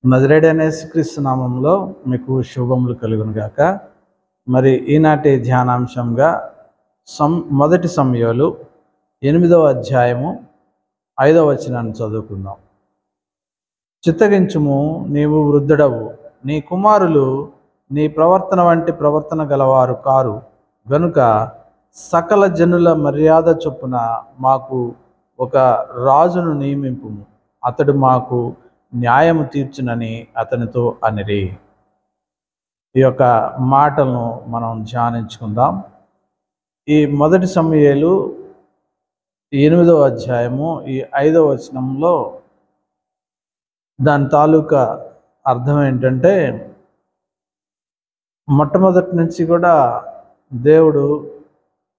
నజరేయుడైన యేసుక్రీస్తు నామములో మీకు శుభములు కలుగును గాక. మరి ఈనాటి ధ్యానాంశంగా మొదటి సమూయేలు 8వ అధ్యాయము 5వ వచనాన్ని చదువుకుందాం. చిత్తగించుము, నీవు వృద్ధుడవు, నీ కుమారులు నీ ప్రవర్తన వంటి ప్రవర్తన గలవారు కారు గనుక సకల జనుల మర్యాద చొప్పున మాకు ఒక రాజును నియమింపుము, అతడు మాకు న్యాయము తీర్చునని అతనితో అనిరి. ఈ యొక్క మాటలను మనం ధ్యానించుకుందాం. ఈ మొదటి సమూయేలు 8వ అధ్యాయము 5వ వచనంలో దాని తాలూకా అర్థం ఏంటంటే, మొట్టమొదటి నుంచి కూడా దేవుడు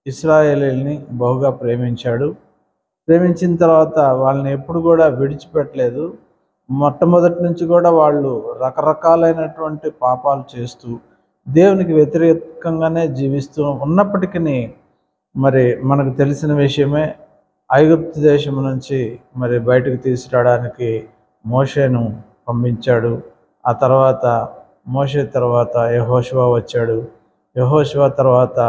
ఇశ్రాయేలీయుల్ని బహుగా ప్రేమించాడు. ప్రేమించిన తర్వాత వాళ్ళని ఎప్పుడు కూడా విడిచిపెట్టలేదు. మొట్టమొదటి నుంచి కూడా వాళ్ళు రకరకాలైనటువంటి పాపాలు చేస్తూ దేవునికి వ్యతిరేకంగానే జీవిస్తూ ఉన్నప్పటికీ మరి మనకు తెలిసిన విషయమే, ఐగుప్తు దేశం నుంచి మరి బయటకు తీసుకురావడానికి మోషేను పంపించాడు. ఆ తర్వాత మోషే తర్వాత యెహోషువ వచ్చాడు. యెహోషువ తర్వాత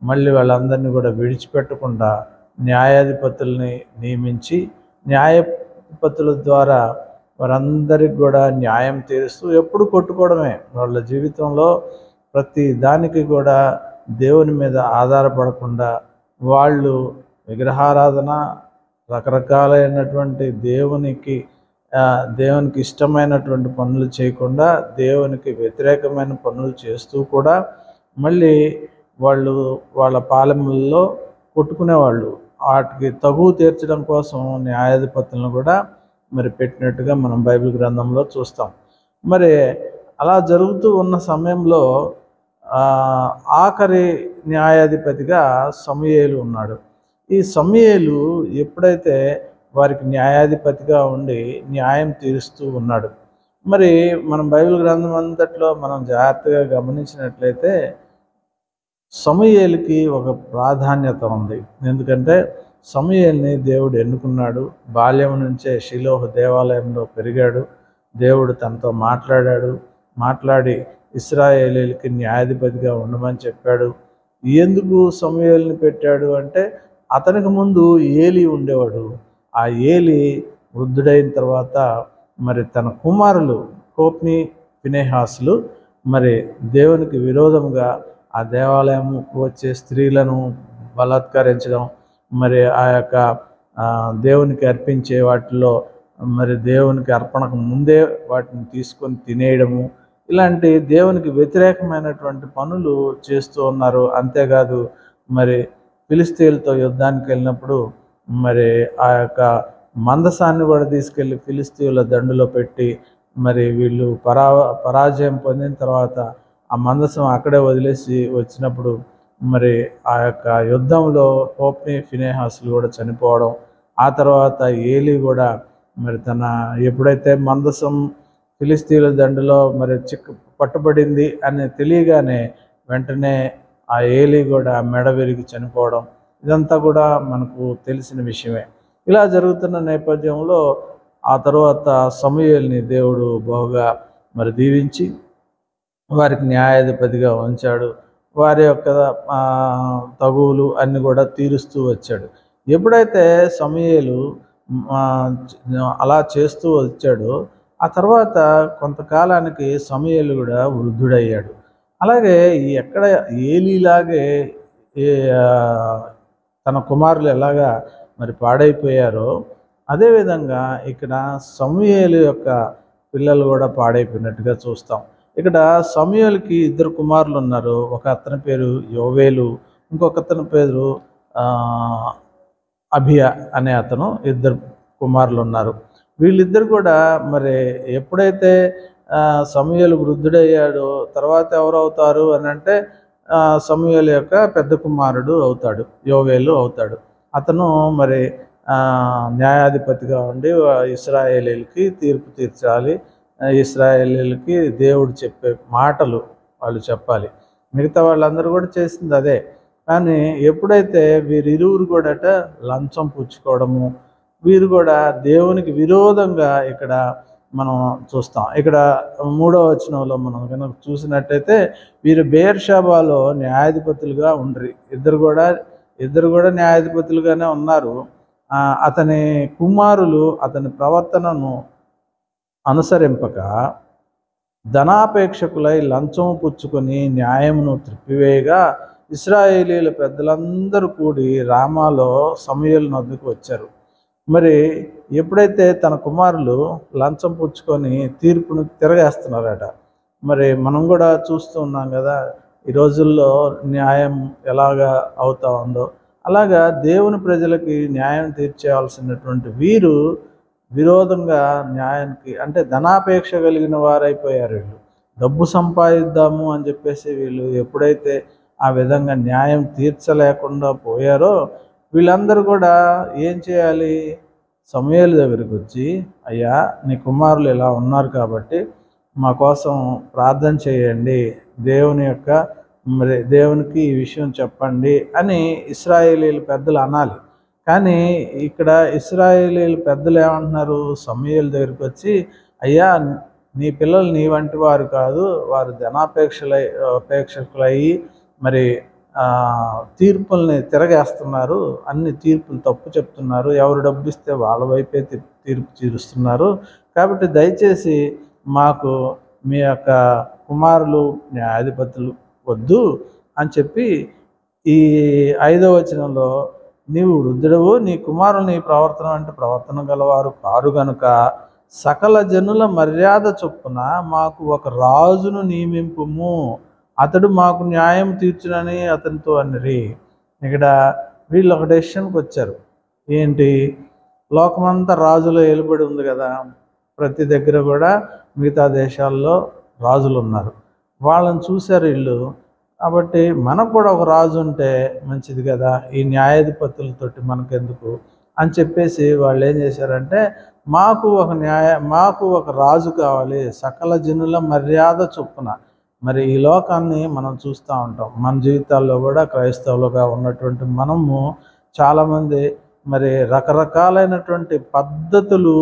మళ్ళీ వాళ్ళందరినీ కూడా విడిచిపెట్టకుండా న్యాయాధిపతుల్ని నియమించి న్యాయాధిపతుల ద్వారా వారందరికి కూడా న్యాయం తీరుస్తూ ఎప్పుడు కొట్టుకోవడమే వాళ్ళ జీవితంలో. ప్రతి దానికి కూడా దేవుని మీద ఆధారపడకుండా వాళ్ళు విగ్రహారాధన, రకరకాలైనటువంటి దేవునికి ఇష్టమైనటువంటి పనులు చేయకుండా దేవునికి వ్యతిరేకమైన పనులు చేస్తూ కూడా మళ్ళీ వాళ్ళు వాళ్ళ పాలెములలో కొట్టుకునేవాళ్ళు. వాటికి తగువ తీర్చడం కోసం న్యాయాధిపతులను కూడా మరి పెట్టినట్టుగా మనం బైబిల్ గ్రంథంలో చూస్తాం. మరి అలా జరుగుతూ ఉన్న సమయంలో ఆఖరి న్యాయాధిపతిగా సమూయేలు ఉన్నాడు. ఈ సమూయేలు ఎప్పుడైతే వారికి న్యాయాధిపతిగా ఉండి న్యాయం తీరుస్తూ ఉన్నాడు, మరి మనం బైబిల్ గ్రంథం అంతట్లో మనం జాగ్రత్తగా గమనించినట్లయితే సమూయేలుకి ఒక ప్రాధాన్యత ఉంది. ఎందుకంటే సమూయేలుని దేవుడు ఎన్నుకున్నాడు. బాల్యం నుంచే షిలోహు దేవాలయంలో పెరిగాడు. దేవుడు తనతో మాట్లాడి ఇశ్రాయేలీయులకి న్యాయాధిపతిగా ఉండమని చెప్పాడు. ఎందుకు సమూయేలుని పెట్టాడు అంటే, అతనికి ముందు ఏలీ ఉండేవాడు. ఆ ఏలీ వృద్ధుడైన తర్వాత మరి తన కుమారులు హోఫ్నీ, ఫీనెహాసులు మరి దేవునికి విరోధంగా ఆ దేవాలయంకు వచ్చే స్త్రీలను బలాత్కరించడం, మరి ఆ యొక్క దేవునికి అర్పించే వాటిలో మరి దేవునికి అర్పణకు ముందే వాటిని తీసుకొని తినేయడము, ఇలాంటి దేవునికి వ్యతిరేకమైనటువంటి పనులు చేస్తూ ఉన్నారు. అంతేకాదు, మరి ఫిలిస్తీయులతో యుద్ధానికి వెళ్ళినప్పుడు మరి ఆ యొక్క మందసాన్ని కూడా తీసుకెళ్ళి ఫిలిస్తీయుల దండులో పెట్టి మరి వీళ్ళు పరాజయం పొందిన తర్వాత ఆ మందసం అక్కడే వదిలేసి వచ్చినప్పుడు మరి ఆ యొక్క యుద్ధంలో హోఫ్నీ, ఫీనెహాసులు కూడా చనిపోవడం, ఆ తర్వాత ఏలీ కూడా మరి ఎప్పుడైతే మందసం ఫిలిస్తీయుల దండులో మరి పట్టుబడింది అని తెలియగానే వెంటనే ఆ ఏలీ కూడా మెడ విరిగి చనిపోవడం, ఇదంతా కూడా మనకు తెలిసిన విషయమే. ఇలా జరుగుతున్న నేపథ్యంలో ఆ తర్వాత సమూయేలుని దేవుడు బహుగా మరి దీవించి వారికి న్యాయాధిపతిగా ఉంచాడు. వారి యొక్క తగువులు అన్నీ కూడా తీరుస్తూ వచ్చాడు. ఎప్పుడైతే సమూయేలు అలా చేస్తూ వచ్చాడో ఆ తర్వాత కొంతకాలానికి సమూయేలు కూడా వృద్ధుడయ్యాడు. అలాగే ఎక్కడ ఏలీలాగే తన కుమారులు ఎలాగా మరి పాడైపోయారో, అదేవిధంగా ఇక్కడ సమూయేలు యొక్క పిల్లలు కూడా పాడైపోయినట్టుగా చూస్తాం. ఇక్కడ సమూయేలుకి 2 కుమారులు ఉన్నారు. ఒక అతని పేరు యోవేలు, ఇంకొక అతని పేరు అబియా అనే అతను. 2 కుమారులు ఉన్నారు. వీళ్ళిద్దరు కూడా మరి ఎప్పుడైతే సమూయేలు వృద్ధుడయ్యాడో తర్వాత ఎవరవుతారు అని అంటే సమూయేలు యొక్క పెద్ద కుమారుడు అవుతాడు, యోవేలు అవుతాడు. అతను మరి న్యాయాధిపతిగా ఉండి ఇశ్రాయేలీయులకి తీర్పు తీర్చాలి. ఇశ్రాయేలీయులకి దేవుడు చెప్పే మాటలు వాళ్ళు చెప్పాలి. మిగతా వాళ్ళందరూ కూడా చేసింది అదే. కానీ ఎప్పుడైతే వీరిరువురు కూడా లంచం పుచ్చుకోవడము, వీరు కూడా దేవునికి విరోధంగా ఇక్కడ మనం చూస్తాం. ఇక్కడ 3వ వచనంలో మనం కనుక చూసినట్టయితే వీరు బెయేర్షెబాలో న్యాయాధిపతులుగా ఉండ్రి. ఇద్దరు కూడా న్యాయాధిపతులుగానే ఉన్నారు. అతని కుమారులు అతని ప్రవర్తనను అనుసరింపక ధనాపేక్షకులై లంచము పుచ్చుకొని న్యాయమును త్రిప్పివేయగా ఇశ్రాయేలీయుల పెద్దలందరూ కూడి రామాలో సమూయేలు నొద్దకు వచ్చారు. మరి ఎప్పుడైతే తన కుమారులు లంచం పుచ్చుకొని తీర్పును తిరగేస్తున్నారట, మరి మనం కూడా చూస్తూ ఉన్నాం కదా ఈ రోజుల్లో న్యాయం ఎలాగా అవుతా ఉందో. అలాగా దేవుని ప్రజలకి న్యాయం తీర్చేయాల్సినటువంటి వీరు విరోధంగా న్యాయానికి అంటే ధనాపేక్ష కలిగిన వారైపోయారు. వీళ్ళు డబ్బు సంపాదిద్దాము అని చెప్పేసి వీళ్ళు ఎప్పుడైతే ఆ విధంగా న్యాయం తీర్చలేకుండా పోయారో వీళ్ళందరూ కూడా ఏం చేయాలి? సమూయేలు దగ్గరికి వచ్చి, అయ్యా నీ కుమారులు ఇలా ఉన్నారు కాబట్టి మా కోసం ప్రార్థన చేయండి, దేవునికి ఈ విషయం చెప్పండి అని ఇశ్రాయేలీయుల పెద్దలు అనాలి. కానీ ఇక్కడ ఇశ్రాయేలీయుల పెద్దలు ఏమంటున్నారు? సమూయేలు దగ్గరికి వచ్చి, అయ్యా నీ పిల్లలు నీ వంటి వారు కాదు, వారు అపేక్షకులయ్యి మరి తీర్పుల్ని తిరగేస్తున్నారు, అన్ని తీర్పులు తప్పు చెప్తున్నారు, ఎవరు డబ్బు ఇస్తే వాళ్ళ వైపే తీర్పు తీరుస్తున్నారు, కాబట్టి దయచేసి మాకు మీ యొక్క కుమారులు న్యాయాధిపతులు వద్దు అని చెప్పి ఈ 5వ వచనంలో నీవు వృద్ధుడవు, నీ కుమారులు నీ ప్రవర్తన అంటే ప్రవర్తన గలవారు కారు గనుక సకల జనుల మర్యాద చొప్పున మాకు ఒక రాజును నియమింపుము, అతడు మాకు న్యాయం తీర్చునని అతనితో అనిరి. ఇక్కడ వీళ్ళు ఒక డెసిషన్కి వచ్చారు. ఏంటి? లోకమంతా రాజులో ఏలుబడి ఉంది కదా, ప్రతి దగ్గర కూడా మిగతా దేశాల్లో రాజులు ఉన్నారు, వాళ్ళని చూశారు వీళ్ళు. కాబట్టి మనకు కూడా ఒక రాజు ఉంటే మంచిది కదా, ఈ న్యాయాధిపతులతోటి మనకెందుకు అని చెప్పేసి వాళ్ళు ఏం చేశారంటే మాకు ఒక రాజు కావాలి, సకల జనుల మర్యాద చొప్పున. మరి ఈ లోకాన్ని మనం చూస్తూ ఉంటాం. మన జీవితాల్లో కూడా క్రైస్తవులుగా ఉన్నటువంటి మనము చాలామంది మరి రకరకాలైనటువంటి పద్ధతులు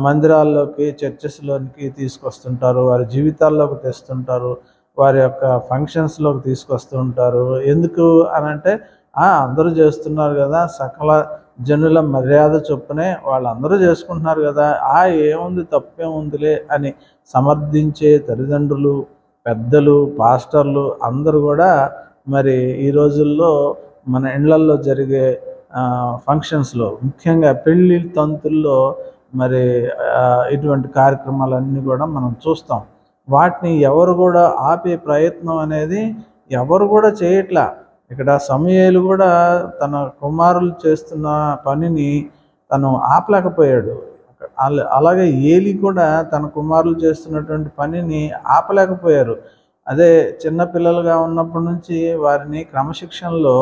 మందిరాల్లోకి చర్చెస్లోకి తీసుకొస్తుంటారు, వారి జీవితాల్లోకి తెస్తుంటారు, వారి యొక్క ఫంక్షన్స్లోకి తీసుకొస్తూ ఉంటారు. ఎందుకు అని అంటే అందరూ చేస్తున్నారు కదా, సకల జనుల మర్యాద చొప్పునే వాళ్ళందరూ చేసుకుంటున్నారు కదా, ఏముంది తప్పేముందిలే అని సమర్థించే తల్లిదండ్రులు, పెద్దలు, పాస్టర్లు అందరూ కూడా మరి ఈ రోజుల్లో మన ఇళ్లల్లో జరిగే ఫంక్షన్స్లో, ముఖ్యంగా పెళ్ళి తంతుల్లో మరి ఇటువంటి కార్యక్రమాలన్నీ కూడా మనం చూస్తాం. వాటిని ఎవరు కూడా ఆపే ప్రయత్నం అనేది ఎవరు కూడా చేయట్లా. ఇక్కడ సమూయేలు కూడా తన కుమారులు చేస్తున్న పనిని తను ఆపలేకపోయాడు. అలాగే ఏలి కూడా తన కుమారులు చేస్తున్నటువంటి పనిని ఆపలేకపోయారు. అదే చిన్నపిల్లలుగా ఉన్నప్పటి నుంచి వారిని క్రమశిక్షణలో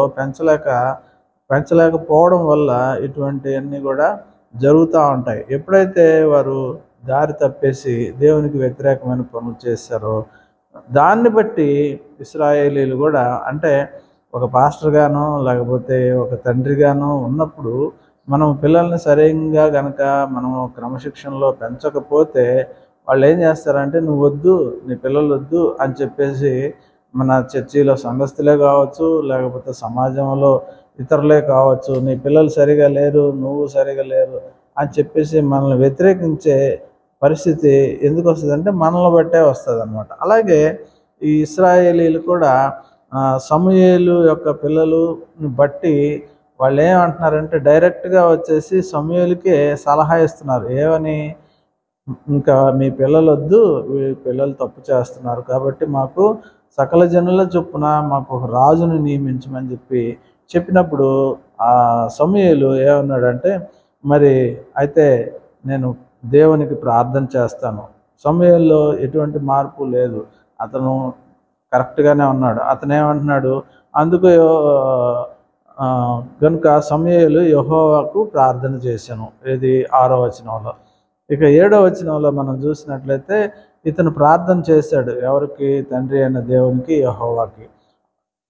పెంచలేకపోవడం వల్ల ఇటువంటివన్నీ కూడా జరుగుతూ ఉంటాయి. ఎప్పుడైతే వారు దారి తప్పేసి దేవునికి వ్యతిరేకమైన పనులు చేశారో దాన్ని బట్టి ఇశ్రాయేలీలు కూడా అంటే ఒక పాస్టర్గానో లేకపోతే ఒక తండ్రిగానో ఉన్నప్పుడు మనం పిల్లల్ని సరిగ్గా కనుక మనం క్రమశిక్షణలో పెంచకపోతే వాళ్ళు ఏం చేస్తారంటే నువ్వు వద్దు, నీ పిల్లలు వద్దు అని చెప్పేసి మన చర్చిలో సంఘస్థులే కావచ్చు, లేకపోతే సమాజంలో ఇతరులే కావచ్చు, నీ పిల్లలు సరిగా లేరు, నువ్వు సరిగా లేరు అని చెప్పేసి మనల్ని వ్యతిరేకించే పరిస్థితి ఎందుకు వస్తుందంటే మనల్ని బట్టే వస్తుంది అన్నమాట. అలాగే ఈ ఇశ్రాయేలీలు కూడా సమూయేలు యొక్క పిల్లలు బట్టి వాళ్ళు ఏమంటున్నారంటే డైరెక్ట్గా వచ్చేసి సమూయేలుకే సలహా ఇస్తున్నారు. ఏమని? ఇంకా మీ పిల్లలు వద్దు, పిల్లలు తప్పు చేస్తున్నారు కాబట్టి మాకు సకల జనుల చొప్పున మాకు ఒక రాజును నియమించమని చెప్పినప్పుడు ఆ సమూయేలు ఏమన్నాడంటే మరి అయితే నేను దేవునికి ప్రార్థన చేస్తాను. సమూయేలులో ఎటువంటి మార్పు లేదు, అతను కరెక్ట్గానే ఉన్నాడు. అతను ఏమంటున్నాడు? అందుకు కనుక సమూయేలు యెహోవాకు ప్రార్థన చేశాను. ఇది 6వ వచనంలో. ఇక 7వ వచనంలో మనం చూసినట్లయితే ఇతను ప్రార్థన చేశాడు. ఎవరికి? తండ్రి అయిన దేవునికి, యెహోవాకి.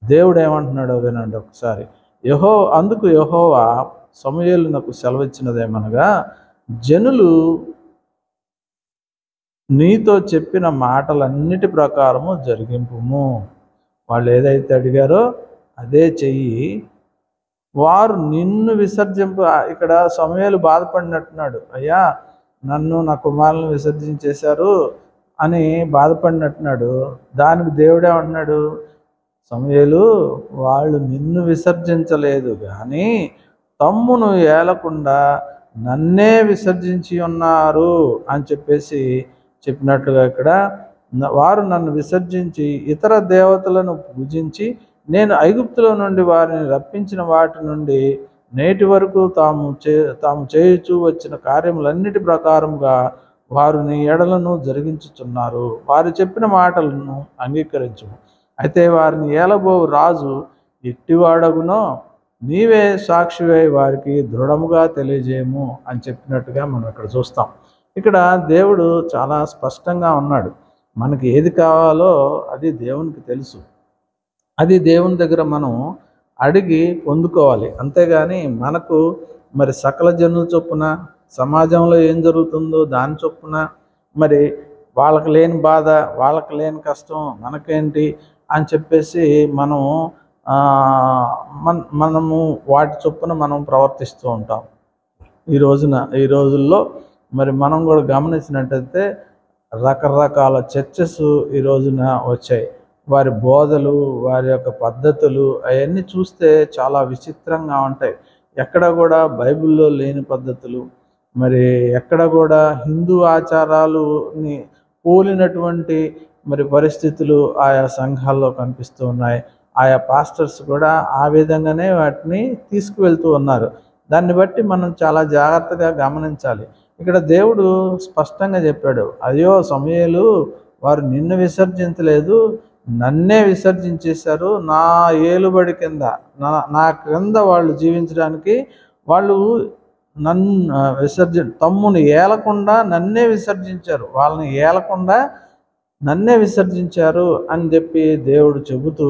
దేవుడు ఏమంటున్నాడో వినండి ఒకసారి. అందుకు యెహోవా సమూయేలునకు సెలవిచ్చినదేమనగా, జనులు నీతో చెప్పిన మాటలన్నిటి ప్రకారము జరిగింపుము. వాళ్ళు ఏదైతే అడిగారో అదే చెయ్యి. వారు నిన్ను ఇక్కడ సమూయేలు బాధపడినట్టున్నాడు. అయ్యా, నన్ను నా కుమారులను విసర్జించేశారు అని బాధపడినట్టున్నాడు. దానికి దేవుడేమంటున్నాడు, సమూయేలు, వాళ్ళు నిన్ను విసర్జించలేదు కానీ తమ్మును ఏలకుండా నన్నే విసర్జించి ఉన్నారు అని చెప్పినట్లుగా ఇక్కడ వారు నన్ను విసర్జించి ఇతర దేవతలను పూజించి నేను ఐగుప్తులో నుండి వారిని రప్పించిన వాటి నుండి నేటి వరకు తాము చేయుచూ వచ్చిన కార్యములన్నిటి ప్రకారముగా వారు నీ ఎడలను జరిగించుచున్నారు. వారు చెప్పిన మాటలను అంగీకరించు. అయితే వారిని ఏలబో రాజు ఎట్టివాడగునో నీవే సాక్షివై వారికి దృఢముగా తెలియజేయము అని చెప్పినట్టుగా మనం ఇక్కడ చూస్తాం. ఇక్కడ దేవుడు చాలా స్పష్టంగా ఉన్నాడు. మనకి ఏది కావాలో అది దేవునికి తెలుసు. అది దేవుని దగ్గర మనం అడిగి పొందుకోవాలి. అంతేగాని మనకు మరి సకల జనుల చొప్పున సమాజంలో ఏం జరుగుతుందో దాని చొప్పున మరి వాళ్ళకి లేని బాధ, వాళ్ళకి లేని కష్టం మనకేంటి అని మనము వాటి చొప్పున మనం ప్రవర్తిస్తూ ఉంటాం. ఈ రోజుల్లో మరి మనం కూడా గమనించినట్టయితే రకరకాల చర్చెస్ ఈ రోజున వచ్చాయి. వారి బోధలు, వారి యొక్క పద్ధతులు అవన్నీ చూస్తే చాలా విచిత్రంగా ఉంటాయి. ఎక్కడ కూడా బైబిల్లో లేని పద్ధతులు, మరి ఎక్కడ కూడా హిందూ ఆచారాలని పోలినటువంటి మరి పరిస్థితులు ఆయా సంఘాల్లో కనిపిస్తూ ఉన్నాయి. ఆయా పాస్టర్స్ కూడా ఆ విధంగానే వాటిని తీసుకువెళ్తూ ఉన్నారు. దాన్ని బట్టి మనం చాలా జాగ్రత్తగా గమనించాలి. ఇక్కడ దేవుడు స్పష్టంగా చెప్పాడు, అయ్యో సమూయేలు, వారు నిన్ను విసర్జించలేదు, నన్నే విసర్జించేశారు. నా ఏలుబడి కింద నా క్రింద వాళ్ళు జీవించడానికి వాళ్ళు తమ్ముని ఏలకుండా నన్నే విసర్జించారు, వాళ్ళని ఏలకుండా నన్నే విసర్జించారు అని దేవుడు చెబుతూ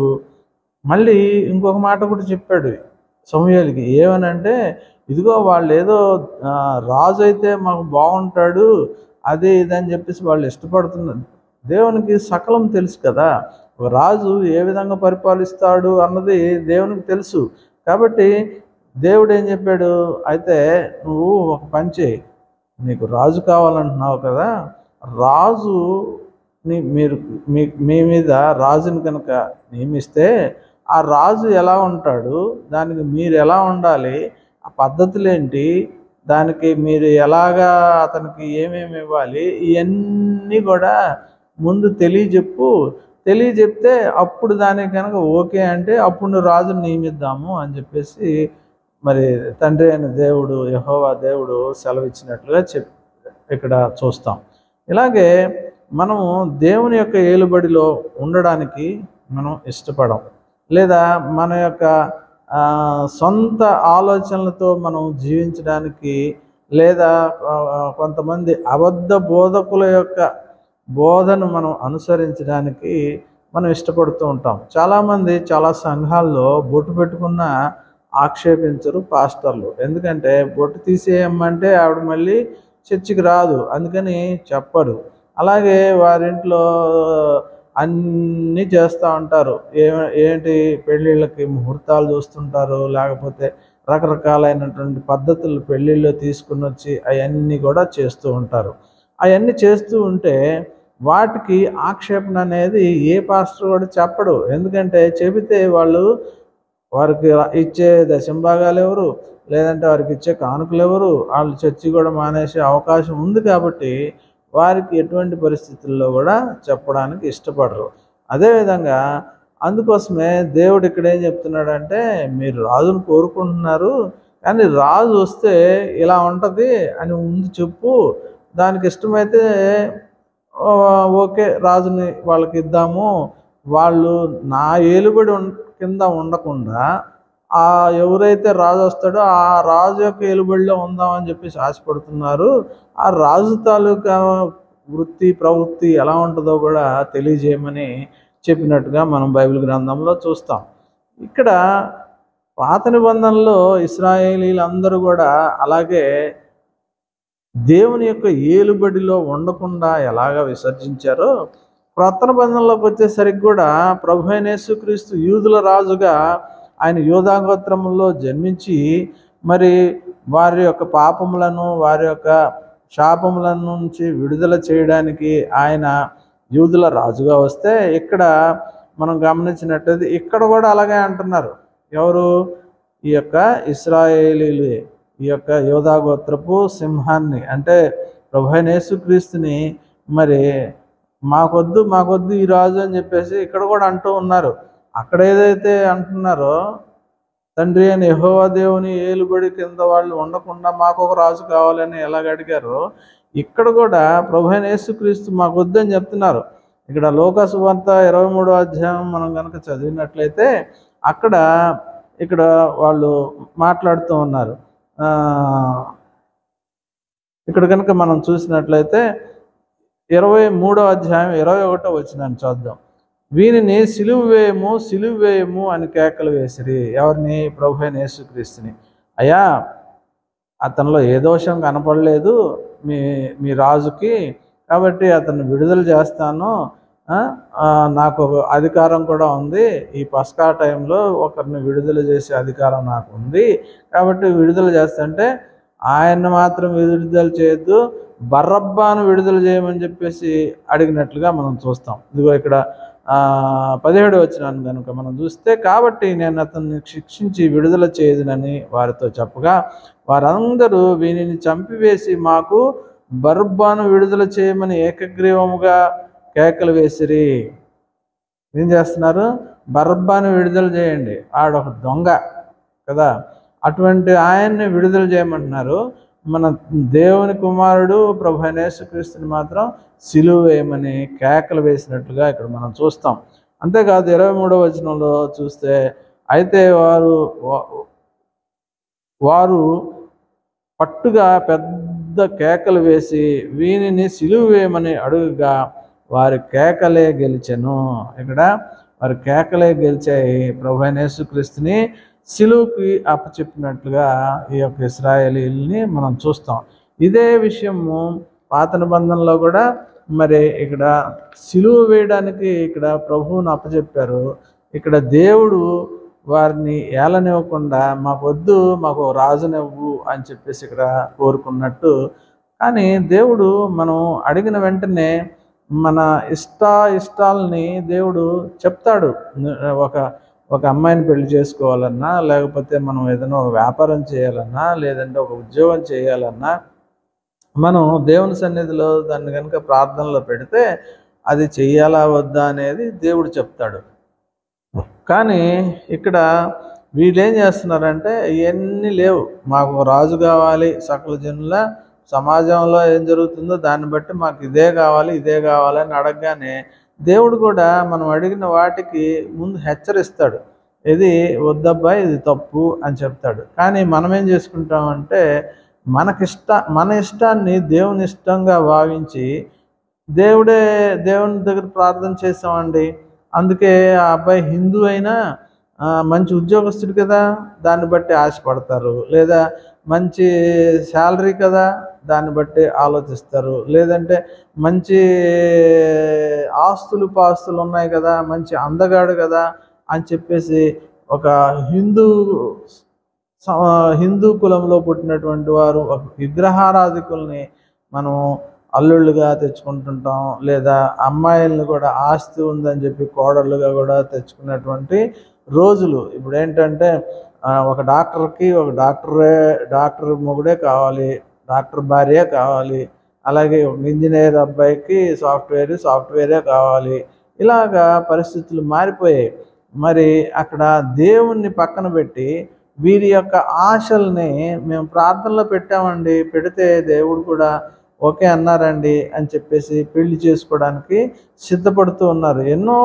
మళ్ళీ ఇంకొక మాట కూడా చెప్పాడు సమూయేలుకి. ఏమనంటే, ఇదిగో వాళ్ళు ఏదో రాజు అయితే మాకు బాగుంటాడు అదే ఇదని వాళ్ళు ఇష్టపడుతున్నారు. దేవునికి సకలం తెలుసు కదా, రాజు ఏ విధంగా పరిపాలిస్తాడు అన్నది దేవునికి తెలుసు. కాబట్టి దేవుడు ఏం చెప్పాడు, అయితే నువ్వు ఒక పని చేయి, నీకు రాజు కావాలంటున్నావు కదా, మీ మీద రాజుని కనుక నియమిస్తే ఆ రాజు ఎలా ఉంటాడు, దానికి మీరు ఎలా ఉండాలి, ఆ పద్ధతులు ఏంటి, దానికి మీరు ఎలాగా అతనికి ఏమేమి ఇవ్వాలి, ఇవన్నీ కూడా ముందు తెలియజెప్తే అప్పుడు దానికి కనుక ఓకే అంటే అప్పుడు నువ్వు రాజుని నియమిద్దాము అని మరి తండ్రి అయిన దేవుడు యెహోవా దేవుడు సెలవిచ్చినట్లుగా ఇక్కడ చూస్తాం. ఇలాగే మనము దేవుని యొక్క ఏలుబడిలో ఉండడానికి మనం ఇష్టపడం, లేదా మన యొక్క సొంత ఆలోచనలతో మనం జీవించడానికి, లేదా కొంతమంది అబద్ధ బోధకుల యొక్క బోధను మనం అనుసరించడానికి మనం ఇష్టపడుతూ ఉంటాం. చాలామంది చాలా సంఘాల్లో బొట్టు పెట్టుకున్న ఆక్షేపించరు పాస్టర్లు. ఎందుకంటే బొట్టు తీసేయమంటే ఆవిడ మళ్ళీ చర్చికి రాదు, అందుకని చెప్పరు. అలాగే వారింట్లో అన్నీ చేస్తూ ఉంటారు. ఏంటి పెళ్ళిళ్ళకి ముహూర్తాలు చూస్తుంటారు, లేకపోతే రకరకాలైనటువంటి పద్ధతులు పెళ్ళిళ్ళు తీసుకుని వచ్చి అవన్నీ కూడా చేస్తూ ఉంటారు. అవన్నీ చేస్తూ ఉంటే వాటికి ఆక్షేపణ అనేది ఏ పాస్టర్ కూడా చెప్పడు. ఎందుకంటే చెబితే వారికి ఇచ్చే దశంభాగాలు ఎవరు, లేదంటే వారికి ఇచ్చే కానుకలు ఎవరు, వాళ్ళు చర్చి కూడా మానేసే అవకాశం ఉంది. కాబట్టి వారికి ఎటువంటి పరిస్థితుల్లో కూడా చెప్పడానికి ఇష్టపడరు. అదేవిధంగా అందుకోసమే దేవుడు ఇక్కడ ఏం చెప్తున్నాడంటే, మీరు రాజును కోరుకుంటున్నారు కానీ రాజు వస్తే ఇలా ఉంటుంది అని ముందు చెప్పు, దానికి ఇష్టమైతే ఓకే రాజుని వాళ్ళకి ఇద్దాము, వాళ్ళు నా ఏలుబడి కింద ఉండకుండా ఎవరైతే రాజు వస్తాడో ఆ రాజు యొక్క ఏలుబడిలో ఉందామని ఆశపడుతున్నారు. ఆ రాజు తాలూకా వృత్తి ప్రవృత్తి ఎలా ఉంటుందో కూడా తెలియజేయమని చెప్పినట్టుగా మనం బైబిల్ గ్రంథంలో చూస్తాం. ఇక్కడ పాత నిబంధనలో ఇశ్రాయేలీలందరూ కూడా అలాగే దేవుని యొక్క ఏలుబడిలో ఉండకుండా ఎలాగ విసర్జించారో, క్రొత్త నిబంధనలోకి వచ్చేసరికి కూడా ప్రభువైన యేసుక్రీస్తు యూదుల రాజుగా ఆయన యూదా గోత్రములో జన్మించి మరి వారి యొక్క పాపములను వారి యొక్క శాపముల నుంచి విడుదల చేయడానికి ఆయన యూదుల రాజుగా వస్తే, ఇక్కడ మనం గమనించినట్లయితే ఇక్కడ కూడా అలాగే అంటున్నారు. ఎవరు? ఈ యొక్క ఇశ్రాయేలీలు, ఈ యొక్క యూదా గోత్రపు సింహాన్ని అంటే ప్రభువైన యేసుక్రీస్తుని మరి మాకొద్దు ఈ రాజు అని చెప్పేసి ఇక్కడ కూడా అంటూ ఉన్నారు. అక్కడ ఏదైతే అంటున్నారో, తండ్రి అని యెహోవా దేవుని ఏలుబడి కింద వాళ్ళు ఉండకుండా మాకు ఒక రాజు కావాలని ఎలాగ అడిగారో, ఇక్కడ కూడా ప్రభువైన యేసుక్రీస్తు మాకొద్దు అని చెప్తున్నారు. ఇక్కడ లూకా సువార్త 23వ అధ్యాయం మనం కనుక చదివినట్లయితే ఇక్కడ వాళ్ళు మాట్లాడుతూ ఉన్నారు. ఇక్కడ కనుక మనం చూసినట్లయితే 23వ అధ్యాయం 21వ వచనాన్ని చూద్దాం. వీనిని సిలువ వేయము అని కేకలు వేసిరి. ఎవరిని? ప్రభువైన యేసుక్రీస్తుని. అయ్యా, అతనిలో ఏ దోషం కనపడలేదు మీ రాజుకి, కాబట్టి అతన్ని విడుదల చేస్తాను, నాకు అధికారం కూడా ఉంది, ఈ పస్కా టైంలో ఒకరిని విడుదల చేసే అధికారం నాకు ఉంది, కాబట్టి విడుదల చేస్తుంటే ఆయన్ని మాత్రం విడుదల చేయొద్దు, బర్రబ్బాను విడుదల చేయమని చెప్పేసి అడిగినట్లుగా మనం చూస్తాం. ఇదిగో ఇక్కడ 17వ వచనాన్ని కనుక మనం చూస్తే, కాబట్టి నేను అతన్ని శిక్షించి విడుదల చేయదునని వారితో చెప్పగా, వారందరూ వీనిని చంపివేసి మాకు బర్రబ్బాను విడుదల చేయమని ఏకగ్రీవముగా కేకలు వేసిరి. ఏం చేస్తున్నారు? బర్రబ్బాను విడుదల చేయండి, ఆడొక దొంగ కదా, అటువంటి ఆయన్ని విడుదల చేయమంటున్నారు. మన దేవుని కుమారుడు ప్రభువైన యేసుక్రీస్తుని మాత్రం సిలువ వేయమని కేకలు వేసినట్లుగా ఇక్కడ మనం చూస్తాం. అంతేకాదు 23వ వచనంలో చూస్తే, అయితే వారు పట్టుగా పెద్ద కేకలు వేసి వీనిని సిలువ వేయమని అడుగుగా వారి కేకలే గెలిచెను. ఇక్కడ వారి కేకలే గెలిచాయి. ప్రభువైన యేసుక్రీస్తుని సిలువకి అప్పచెప్పినట్లుగా ఈ యొక్క ఇశ్రాయేలీల్ని మనం చూస్తాం. ఇదే విషయము పాత నిబంధనలో కూడా మరి ఇక్కడ సిలువ వేయడానికి ఇక్కడ ప్రభువుని అప్పచెప్పారు. ఇక్కడ దేవుడు వారిని ఏలనివ్వకుండా మాకు రాజునివ్వు అని చెప్పేసి ఇక్కడ కోరుకున్నట్టు. కానీ దేవుడు మనం అడిగిన వెంటనే మన ఇష్టాలని దేవుడు చెప్తాడు. ఒక అమ్మాయిని పెళ్లి చేసుకోవాలన్నా, లేకపోతే మనం ఏదైనా ఒక వ్యాపారం చేయాలన్నా, లేదంటే ఒక ఉద్యోగం చేయాలన్నా, మనం దేవుని సన్నిధిలో దాన్ని కనుక ప్రార్థనలో పెడితే అది చెయ్యాలా వద్దా అనేది దేవుడు చెప్తాడు. కానీ ఇక్కడ వీళ్ళు ఏం చేస్తున్నారంటే, ఇవన్నీ లేవు, మాకు రాజు కావాలి, సకల జనుల సమాజంలో ఏం జరుగుతుందో దాన్ని బట్టి మాకు ఇదే కావాలి అని అడగగానే దేవుడు కూడా మనం అడిగిన వాటికి ముందు హెచ్చరిస్తాడు. ఇది వద్దబ్బా, ఇది తప్పు అని చెప్తాడు. కానీ మనం ఏం చేసుకుంటామంటే, మన ఇష్టాన్ని దేవుని ఇష్టంగా భావించి దేవుని దగ్గర ప్రార్థన చేస్తామండి. అందుకే ఆ అబ్బాయి హిందూ అయినా మంచి ఉద్యోగస్తుడు కదా, దాన్ని బట్టి ఆశపడతారు. లేదా మంచి శాలరీ కదా, దాన్ని బట్టి ఆలోచిస్తారు. లేదంటే మంచి పాస్తులు ఉన్నాయి కదా, మంచి అందగాడు కదా అని చెప్పేసి ఒక హిందూ కులంలో పుట్టినటువంటి వారు ఒక విగ్రహారాధికుల్ని మనం అల్లుళ్ళుగా తెచ్చుకుంటుంటాం. లేదా అమ్మాయిల్ని కూడా ఆస్తి ఉందని చెప్పి కోడళ్ళుగా కూడా తెచ్చుకున్నటువంటి రోజులు. ఇప్పుడు ఏంటంటే, ఒక డాక్టర్కి డాక్టర్ మొగుడే కావాలి, డాక్టర్ భార్య కావాలి, అలాగే ఒక ఇంజనీర్ అబ్బాయికి సాఫ్ట్వేరే కావాలి. ఇలాగా పరిస్థితులు మారిపోయాయి. మరి అక్కడ దేవుణ్ణి పక్కన పెట్టి వీరి యొక్క ఆశల్ని మేము ప్రార్థనలో పెట్టామండి, పెడితే దేవుడు కూడా ఓకే అన్నారండి అని చెప్పేసి పెళ్లి చేసుకోవడానికి సిద్ధపడుతూ ఉన్నారు. ఎన్నో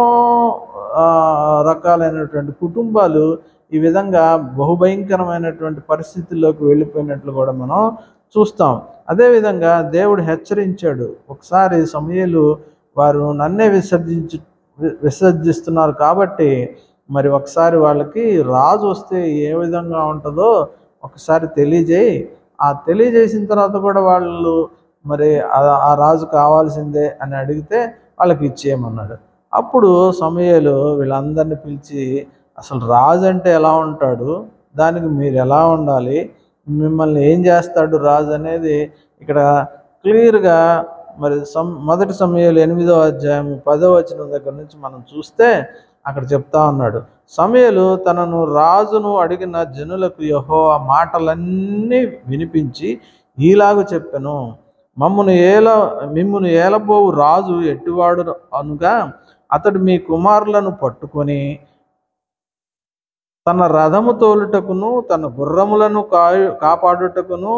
రకాలైనటువంటి కుటుంబాలు ఈ విధంగా బహుభయంకరమైనటువంటి పరిస్థితుల్లోకి వెళ్ళిపోయినట్లు కూడా మనం చూస్తాం. అదేవిధంగా దేవుడు హెచ్చరించాడు. ఒకసారి సమూయేలు వారు నన్నే విసర్జిస్తున్నారు కాబట్టి మరి ఒకసారి వాళ్ళకి రాజు వస్తే ఏ విధంగా ఉంటుందో ఒకసారి తెలియజేయి, ఆ తెలియజేసిన తర్వాత కూడా వాళ్ళు మరి ఆ రాజు కావాల్సిందే అని అడిగితే వాళ్ళకి ఇచ్చేయమన్నాడు. అప్పుడు సమూయేలు వీళ్ళందరినీ పిలిచి, అసలు రాజు అంటే ఎలా ఉంటాడు, దానికి మీరు ఎలా ఉండాలి, మిమ్మల్ని ఏం చేస్తాడు రాజు అనేది ఇక్కడ క్లియర్గా మరి మొదటి సమూయేలు 8వ అధ్యాయం 10వ వచనం దగ్గర నుంచి మనం చూస్తే అక్కడ చెప్తా ఉన్నాడు. సమూయేలు తనను రాజును అడిగిన జనులకు యెహోవా మాటలన్నీ వినిపించి ఈలాగు చెప్పెను, మిమ్మును ఏలబోవు రాజు ఎట్టివాడు అనుగా అతడు మీ కుమారులను పట్టుకొని తన రథము తోలుటకును తన గుర్రములను కాపాడుటకును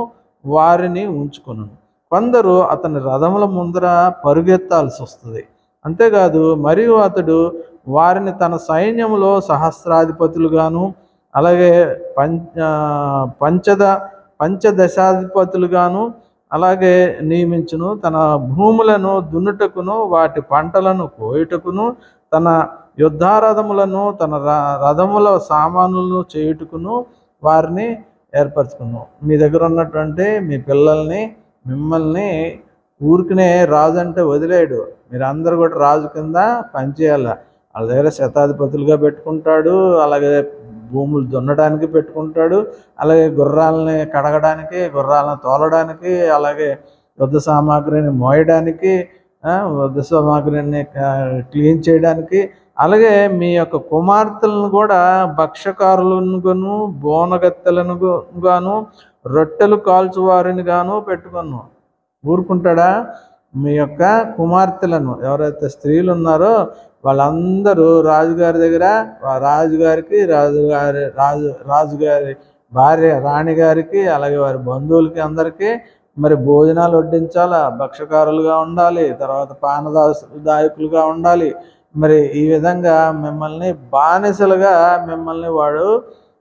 వారిని ఉంచుకొను. కొందరు అతని రథముల ముందర పరుగెత్తాల్సి వస్తుంది. అంతేకాదు మరియు అతడు వారిని తన సైన్యములో సహస్రాధిపతులుగాను అలాగే పంచదశాధిపతులుగాను అలాగే నియమించును. తన భూములను దున్నుటకును వాటి పంటలను కోయుటకును తన యుద్ధారథములను తన రథముల సామానులను చేయుటకును వారిని ఏర్పరచుకును. మీ దగ్గర ఉన్నటువంటి మీ పిల్లల్ని మిమ్మల్ని ఊరికనే రాజు అంటే వదిలేడు. మీరు అందరూ కూడా రాజు కింద పనిచేయాల. వాళ్ళ దగ్గర శతాధిపతులుగా పెట్టుకుంటాడు, అలాగే భూములు దున్నడానికి పెట్టుకుంటాడు, అలాగే గుర్రాలని కడగడానికి, గుర్రాలను తోలడానికి, అలాగే యుద్ధ సామాగ్రిని మోయడానికి, యుద్ధ సామాగ్రిని క్లీన్ చేయడానికి, అలాగే మీ యొక్క కుమార్తెలను కూడా భక్ష్యకారులను గాను బోనగత్తెలను గాను రొట్టెలు కాల్చువారిని గాను పెట్టుకును. ఊరుకుంటాడా? మీ యొక్క కుమార్తెలను ఎవరైతే స్త్రీలు ఉన్నారో వాళ్ళందరూ రాజుగారి దగ్గర రాజుగారి భార్య రాణిగారికి అలాగే వారి బంధువులకి అందరికీ మరి భోజనాలు వడ్డించాలా, భక్ష్యకారులుగా ఉండాలి, తర్వాత పానదాయకులుగా ఉండాలి. మరి ఈ విధంగా మిమ్మల్ని బానిసలుగా వాడు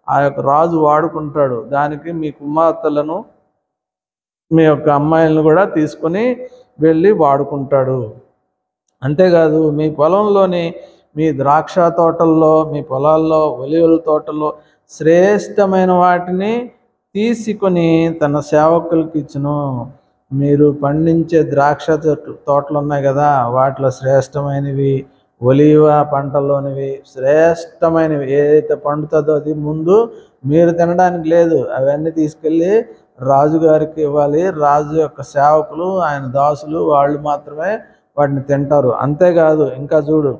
ఆ యొక్క రాజు వాడుకుంటాడు. దానికి మీ కుమార్తెలను మీ యొక్క అమ్మాయిలను కూడా తీసుకొని వెళ్ళి వాడుకుంటాడు. అంతేకాదు మీ పొలంలోని మీ ద్రాక్ష తోటల్లో మీ పొలాల్లో ఒలీవల తోటల్లో శ్రేష్టమైన వాటిని తీసుకొని తన సేవకులకి ఇచ్చును. మీరు పండించే ద్రాక్ష తోటలు ఉన్నాయి కదా, వాటిలో శ్రేష్టమైనవి ఒలీవ పంటల్లోనివి శ్రేష్టమైనవి ఏదైతే పండుతుందో అది ముందు మీరు తినడానికి లేదు, అవన్నీ తీసుకెళ్ళి రాజుగారికి ఇవ్వాలి. రాజు యొక్క సేవకులు ఆయన దాసులు వాళ్ళు మాత్రమే వాటిని తింటారు. అంతేకాదు ఇంకా చూడు,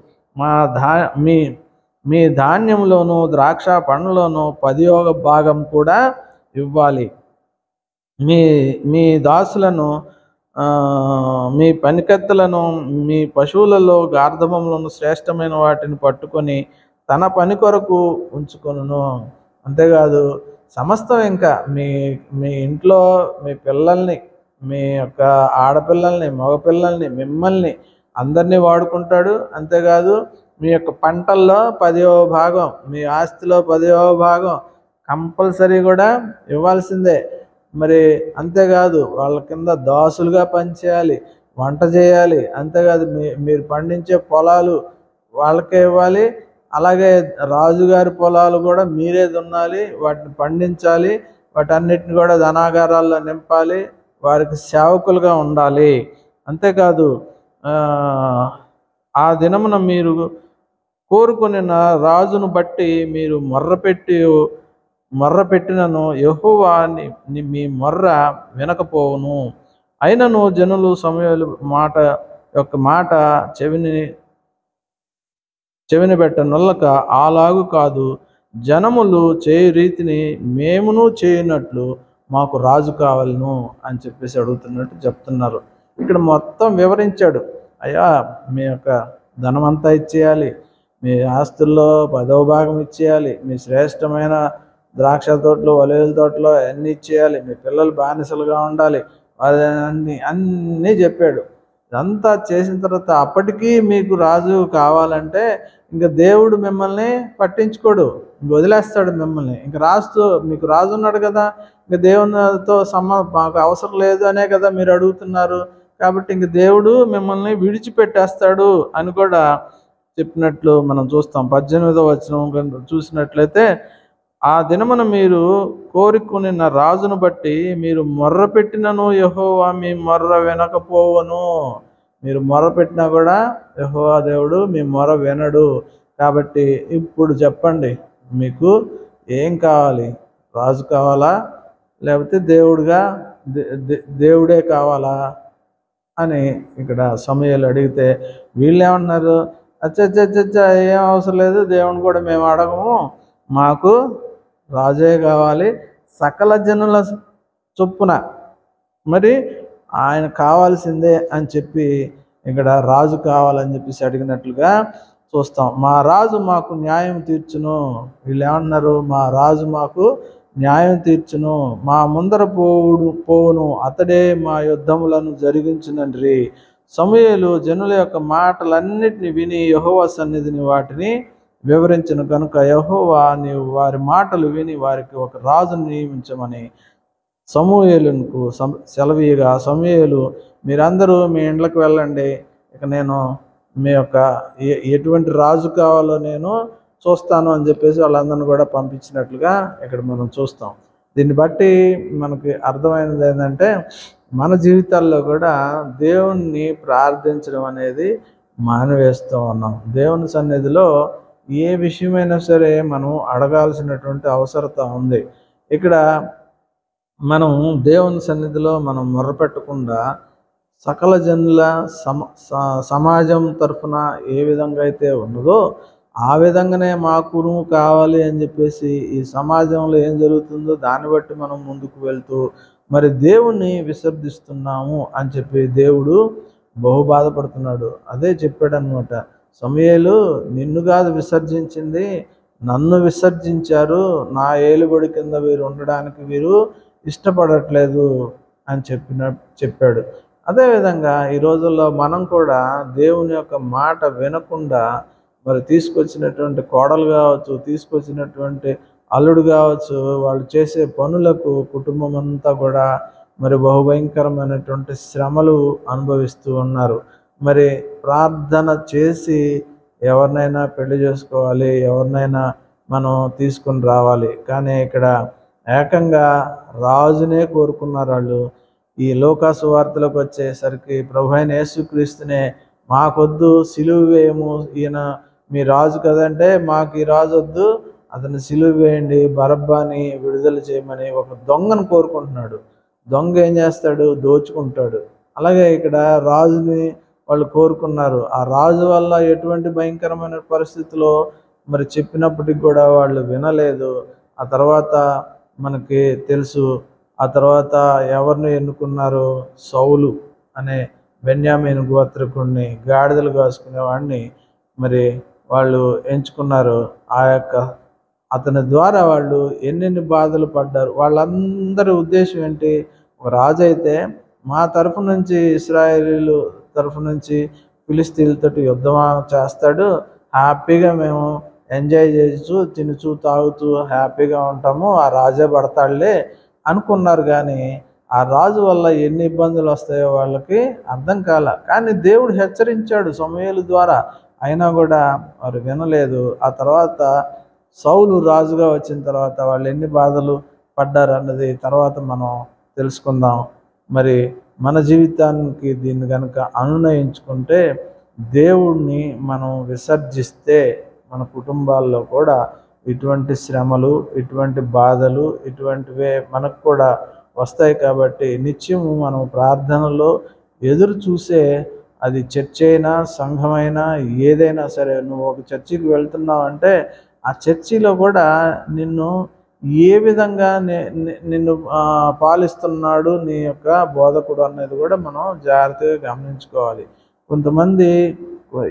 మీ ధాన్యంలోను ద్రాక్ష పండ్లలోను 10వ భాగం కూడా ఇవ్వాలి. మీ దాసులను మీ పనికత్తెలను మీ పశువులలో గార్ధబములను శ్రేష్టమైన వాటిని పట్టుకొని తన పని కొరకు ఉంచుకొనును. అంతేకాదు సమస్తం ఇంకా మీ ఇంట్లో మీ పిల్లల్ని మీ యొక్క ఆడపిల్లల్ని మగపిల్లల్ని మిమ్మల్ని అందరినీ వాడుకుంటాడు. అంతేకాదు మీ యొక్క పంటల్లో 10వ భాగం మీ ఆస్తిలో 10వ భాగం కంపల్సరీ కూడా ఇవ్వాల్సిందే. మరి అంతేకాదు వాళ్ళ కింద దాసులుగా పనిచేయాలి, వంట చేయాలి. అంతేకాదు మీరు పండించే పొలాలు వాళ్ళకే ఇవ్వాలి, అలాగే రాజుగారి పొలాలు కూడా మీరే దున్నాలి, వాటిని పండించాలి, వాటన్నిటిని కూడా ధనాగారాల్లో నింపాలి, వారికి సేవకులుగా ఉండాలి. అంతేకాదు ఆ దినమున మీరు కోరుకుని రాజును బట్టి మీరు మొర్రపెట్టినను యెహోవా మీ మొర్ర వినకపోవును. అయినను జనులు సమూయేలు మాట చెవిని పెట్టనొల్లక అలాగు కాదు, జనములు చేయు రీతిని మేమును చేయనట్లు మాకు రాజు కావాలను అని చెప్పేసి అడుగుతున్నట్టు చెప్తున్నారు. ఇక్కడ మొత్తం వివరించాడు. అయ్యా మీ యొక్క ధనమంతా ఇచ్చేయాలి, మీ ఆస్తుల్లో 10వ భాగం ఇచ్చేయాలి, మీ శ్రేష్టమైన ద్రాక్ష తోటలు ఒలీవల తోటలో అన్నీ ఇచ్చేయాలి, మీ పిల్లలు బానిసలుగా ఉండాలి, అన్నీ చెప్పాడు. ఇదంతా చేసిన తర్వాత అప్పటికీ మీకు రాజు కావాలంటే ఇంకా దేవుడు మిమ్మల్ని పట్టించుకోడు, ఇంక వదిలేస్తాడు మిమ్మల్ని. ఇంక మీకు రాజు ఉన్నాడు కదా, ఇంక దేవునితో మాకు అవసరం లేదు అనే కదా మీరు అడుగుతున్నారు. కాబట్టి ఇంక దేవుడు మిమ్మల్ని విడిచిపెట్టేస్తాడు అని కూడా చెప్పినట్లు మనం చూస్తాం. 18వ వచనం చూసినట్లయితే ఆ దినమున మీరు కోరుకుని రాజును బట్టి మీరు మొర్ర పెట్టినను యెహోవా మీ మొర్ర వినకపోవను. మీరు మొర్ర పెట్టినా కూడా యెహోవా దేవుడు మీ మొర్ర వినడు. కాబట్టి ఇప్పుడు చెప్పండి, మీకు ఏం కావాలి? రాజు కావాలా, లేకపోతే దేవుడే కావాలా అని ఇక్కడ సమూయేలు అడిగితే వీళ్ళేమన్నారు, అచ్చచ్చచ్చచ్చా ఏం అవసరం లేదు, దేవుని కూడా మేము అడగము, మాకు రాజే కావాలి, సకల జనుల చొప్పున మరి ఆయన కావాల్సిందే అని చెప్పి ఇక్కడ రాజు కావాలని చెప్పేసి అడిగినట్లుగా చూస్తాం. మా రాజు మాకు న్యాయం తీర్చును. వీళ్ళు ఏమన్నారు, మా రాజు మాకు న్యాయం తీర్చును, మా ముందర పోవును, అతడే మా యుద్ధములను జరిగించునండ్రి. సమూయేలు జనుల యొక్క మాటలన్నిటిని విని యెహోవా సన్నిధిని వాటిని వివరించను కనుక యెహోవా నీవు వారి మాటలు విని వారికి ఒక రాజును నియమించమని సమూయేలుకు సెలవీయగా, సమూయేలు మీరందరూ మీ ఇండ్లకు వెళ్ళండి, ఇక నేను మీ యొక్క ఎటువంటి రాజు కావాలో నేను చూస్తాను అని చెప్పేసి వాళ్ళందరిని కూడా పంపించినట్లుగా ఇక్కడ మనం చూస్తాం. దీన్ని బట్టి మనకి అర్థమైనది ఏంటంటే, మన జీవితాల్లో కూడా దేవుణ్ణి ప్రార్థించడం అనేది మానివేస్తూ ఉన్నాం. దేవుని సన్నిధిలో ఏ విషయమైనా సరే మనం అడగాల్సినటువంటి అవసరత ఉంది. ఇక్కడ మనం దేవుని సన్నిధిలో మనం మొర్రపెట్టకుండా సకల జనుల సమాజం తరఫున ఏ విధంగా అయితే ఉన్నదో ఆ విధంగానే మాకును కావాలి అని చెప్పేసి ఈ సమాజంలో ఏం జరుగుతుందో దాన్ని బట్టి మనం ముందుకు వెళ్తూ మరి దేవుణ్ణి విసర్జిస్తున్నాము అని చెప్పి దేవుడు బహు బాధపడుతున్నాడు. అదే చెప్పాడు అనమాట, సమూయేలు నిన్ను కాదు విసర్జించింది, నన్ను విసర్జించారు, నా ఏలుబడి కింద వీరు ఉండడానికి వీరు ఇష్టపడట్లేదు అని చెప్పాడు. అదేవిధంగా ఈ రోజుల్లో మనం కూడా దేవుని యొక్క మాట వినకుండా మరి తీసుకొచ్చినటువంటి కోడలు కావచ్చు, తీసుకొచ్చినటువంటి అల్లుడు కావచ్చు, వాళ్ళు చేసే పనులకు కుటుంబం అంతా కూడా మరి బహుభయంకరమైనటువంటి శ్రమలు అనుభవిస్తూ ఉన్నారు. మరి ప్రార్థన చేసి ఎవరినైనా పెళ్లి చేసుకోవాలి, ఎవరినైనా మనం తీసుకుని రావాలి, కానీ ఇక్కడ ఏకంగా రాజునే కోరుకున్నారు వాళ్ళు. ఈ లోకా సువార్తలకు వచ్చేసరికి ప్రభువైన యేసుక్రీస్తునే మాకొద్దు, సిలువ వేయము, ఈయన మీ రాజు కదంటే మాకు ఈ రాజు వద్దు, అతను సిలువ వేయండి, బరబ్బాని విడుదల చేయమని ఒక దొంగను కోరుకుంటున్నాడు. దొంగ ఏం చేస్తాడు, దోచుకుంటాడు. అలాగే ఇక్కడ రాజుని వాళ్ళు కోరుకున్నారు. ఆ రాజు వల్ల ఎటువంటి భయంకరమైన పరిస్థితిలో మరి చెప్పినప్పటికి కూడా వాళ్ళు వినలేదు. ఆ తర్వాత మనకి తెలుసు, ఆ తర్వాత ఎవరిని ఎన్నుకున్నారు, సౌలు అనే బెన్యామీను గోత్రకుడిని, గాడిదలు కాసుకునేవాడిని మరి వాళ్ళు ఎంచుకున్నారు. ఆ యొక్క అతని ద్వారా వాళ్ళు ఎన్నెన్ని బాధలు పడ్డారు. వాళ్ళందరి ఉద్దేశం ఏంటి, ఒక రాజు అయితే మా తరఫు నుంచి ఇశ్రాయేలీలు తరఫు నుంచి ఫిలిస్తీన్లతో యుద్ధం చేస్తాడు, హ్యాపీగా మేము ఎంజాయ్ చేస్తూ తినుచూ తాగుతూ హ్యాపీగా ఉంటాము, ఆ రాజే పడతాడులే అనుకున్నారు. కానీ ఆ రాజు వల్ల ఎన్ని ఇబ్బందులు వస్తాయో వాళ్ళకి అర్థం కాల. కానీ దేవుడు హెచ్చరించాడు సమూయేలు ద్వారా, అయినా కూడా వారు వినలేదు. ఆ తర్వాత సౌలు రాజుగా వచ్చిన తర్వాత వాళ్ళు ఎన్ని బాధలు పడ్డారు అన్నది తర్వాత మనం తెలుసుకుందాం. మరి మన జీవితానికి దీన్ని కనుక అనునయించుకుంటే, దేవుణ్ణి మనం విసర్జిస్తే మన కుటుంబాల్లో కూడా ఇటువంటి శ్రమలు, ఇటువంటి బాధలు, ఇటువంటివే మనకు కూడా వస్తాయి. కాబట్టి నిత్యము మనం ప్రార్థనలో ఎదురు చూసే, అది చర్చ్ అయినా సంఘమైనా ఏదైనా సరే, నువ్వు ఒక చర్చికి వెళ్తున్నావు అంటే ఆ చర్చిలో కూడా నిన్ను ఏ విధంగా నిన్ను పాలిస్తున్నాడు నీ యొక్క బోధకుడు అనేది కూడా మనం జాగ్రత్తగా గమనించుకోవాలి. కొంతమంది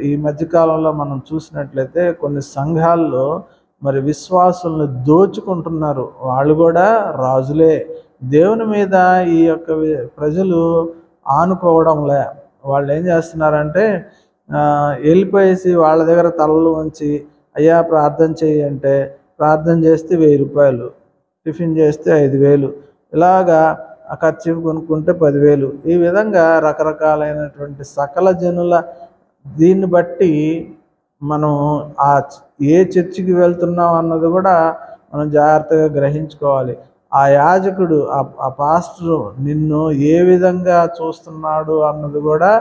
ఈ మధ్యకాలంలో మనం చూసినట్లయితే కొన్ని సంఘాల్లో మరి విశ్వాసులను దోచుకుంటున్నారు. వాళ్ళు కూడా రాజులే. దేవుని మీద ఈ యొక్క ప్రజలు ఆనుకోవడంలే. వాళ్ళు ఏం చేస్తున్నారంటే వెళ్ళిపోయేసి వాళ్ళ దగ్గర తలలు వంచి, అయ్యా ప్రార్థన చేయి అంటే ప్రార్థన చేస్తే 1000 రూపాయలు, టిఫిన్ చేస్తే 5000, ఇలాగా ఆ ఖర్చు కొనుక్కుంటే 10,000. ఈ విధంగా రకరకాలైనటువంటి సకల జనుల దీన్ని బట్టి మనం ఏ చర్చికి వెళ్తున్నాం అన్నది కూడా మనం జాగ్రత్తగా గ్రహించుకోవాలి. ఆ యాజకుడు ఆ పాస్టరు నిన్ను ఏ విధంగా చూస్తున్నాడు అన్నది కూడా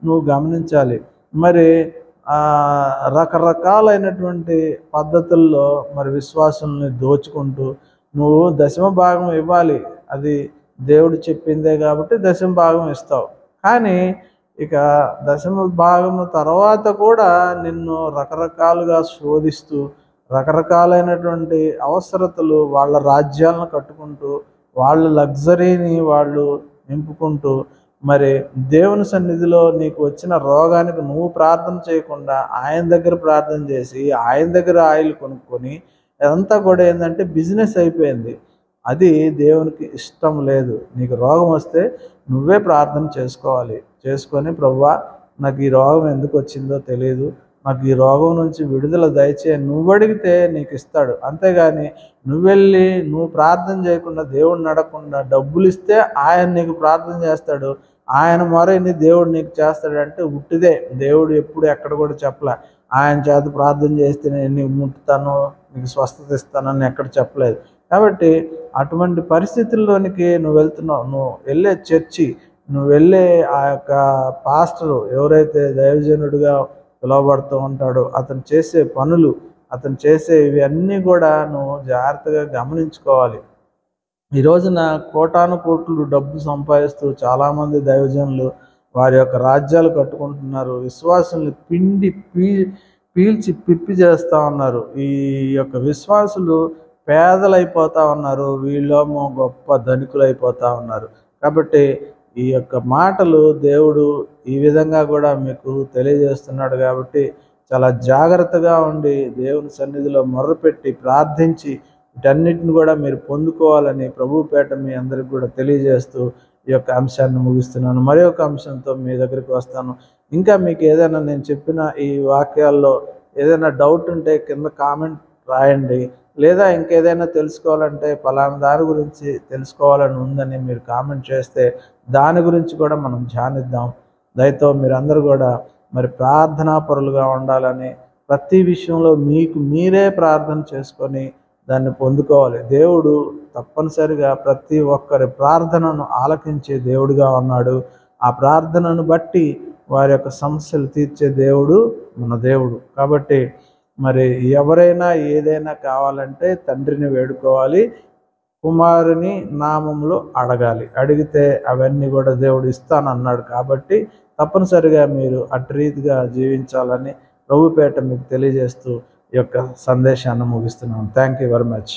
నువ్వు గమనించాలి. మరి రకరకాలైనటువంటి పద్ధతుల్లో మరి విశ్వాసుల్ని దోచుకుంటూ నువ్వు దశమ భాగం ఇవ్వాలి. అది దేవుడు చెప్పిందే కాబట్టి దశమ భాగం ఇస్తావు. కానీ ఇక దశమ భాగము తర్వాత కూడా నిన్ను రకరకాలుగా శోధిస్తూ రకరకాలైనటువంటి అవసరతలు వాళ్ళ రాజ్యాలను కట్టుకుంటూ వాళ్ళ లగ్జరీని వాళ్ళు నింపుకుంటూ మరి దేవుని సన్నిధిలో నీకు వచ్చిన రోగానికి నువ్వు ప్రార్థన చేయకుండా ఆయన దగ్గర ప్రార్థన చేసి ఆయన దగ్గర ఆయిల్ కొనుక్కొని అదంతా కూడా ఏంటంటే బిజినెస్ అయిపోయింది. అది దేవునికి ఇష్టం లేదు. నీకు రోగం వస్తే నువ్వే ప్రార్థన చేసుకోవాలి. చేసుకొని ప్రభువా నాకు ఈ రోగం ఎందుకు వచ్చిందో తెలియదు, నాకు ఈ రోగం నుంచి విడుదల దయచే నువ్వు అడిగితే నీకు ఇస్తాడు. అంతేగాని నువ్వు ప్రార్థన చేయకుండా దేవుడిని అడగకుండా డబ్బులు ఇస్తే ఆయన నీకు ప్రార్థన చేస్తాడు, ఆయన మొరని దేవుడు నీకు చేస్తాడంటే ఉట్టిదే. దేవుడు ఎప్పుడు ఎక్కడ కూడా చెప్పలే ఆయన చేత ప్రార్థన చేస్తే నేను నీకు ముట్టుతాను, నీకు స్వస్థత ఇస్తానని ఎక్కడ చెప్పలేదు. కాబట్టి అటువంటి పరిస్థితుల్లోనికి నువ్వు వెళ్తున్నావు. నువ్వు వెళ్ళే చర్చి, నువ్వు వెళ్ళే ఆ యొక్క పాస్టరు ఎవరైతే దైవజనుడిగా పిలువబడుతూ ఉంటాడో అతను చేసే పనులు, అతను చేసే ఇవన్నీ కూడా నువ్వు జాగ్రత్తగా గమనించుకోవాలి. ఈ రోజున కోటాను కోట్లు డబ్బు సంపాదిస్తూ చాలామంది దైవజనులు వారి యొక్క రాజ్యాలు కట్టుకుంటున్నారు. విశ్వాసుల్ని పీల్చి పిప్పి చేస్తూ ఉన్నారు. ఈ యొక్క విశ్వాసులు పేదలైపోతూ ఉన్నారు, వీళ్ళేమో గొప్ప ధనికులు అయిపోతూ ఉన్నారు. కాబట్టి ఈ యొక్క మాటలు దేవుడు ఈ విధంగా కూడా మీకు తెలియజేస్తున్నాడు. కాబట్టి చాలా జాగ్రత్తగా ఉండి దేవుని సన్నిధిలో మొర్రపెట్టి ప్రార్థించి వీటన్నిటిని కూడా మీరు పొందుకోవాలని ప్రభువుపేట మీ అందరికి కూడా తెలియజేస్తూ ఈ యొక్క అంశాన్ని ముగిస్తున్నాను. మరి ఒక అంశంతో మీ దగ్గరికి వస్తాను. ఇంకా మీకు ఏదైనా నేను చెప్పిన ఈ వాక్యాల్లో ఏదైనా డౌట్ ఉంటే కింద కామెంట్ రాయండి. లేదా ఇంకేదైనా తెలుసుకోవాలంటే పలానా దాని గురించి తెలుసుకోవాలని ఉందని మీరు కామెంట్ చేస్తే దాని గురించి కూడా మనం ధ్యానిద్దాం. దయతో మీరందరూ కూడా మరి ప్రార్థనాపరులుగా ఉండాలని, ప్రతి విషయంలో మీకు మీరే ప్రార్థన చేసుకొని దాన్ని పొందుకోవాలి. దేవుడు తప్పనిసరిగా ప్రతి ఒక్కరి ప్రార్థనను ఆలకించే దేవుడిగా ఉన్నాడు. ఆ ప్రార్థనను బట్టి వారి యొక్క సమస్యలు తీర్చే దేవుడు మన దేవుడు. కాబట్టి మరి ఎవరైనా ఏదైనా కావాలంటే తండ్రిని వేడుకోవాలి, కుమారుని నామంలో అడగాలి. అడిగితే అవన్నీ కూడా దేవుడు ఇస్తానన్నాడు. కాబట్టి తప్పనిసరిగా మీరు అటు రీతిగా జీవించాలని ప్రభుపేట మీకు తెలియజేస్తూ ఈ యొక్క సందేశాన్ని ముగిస్తున్నాను. Thank you very much.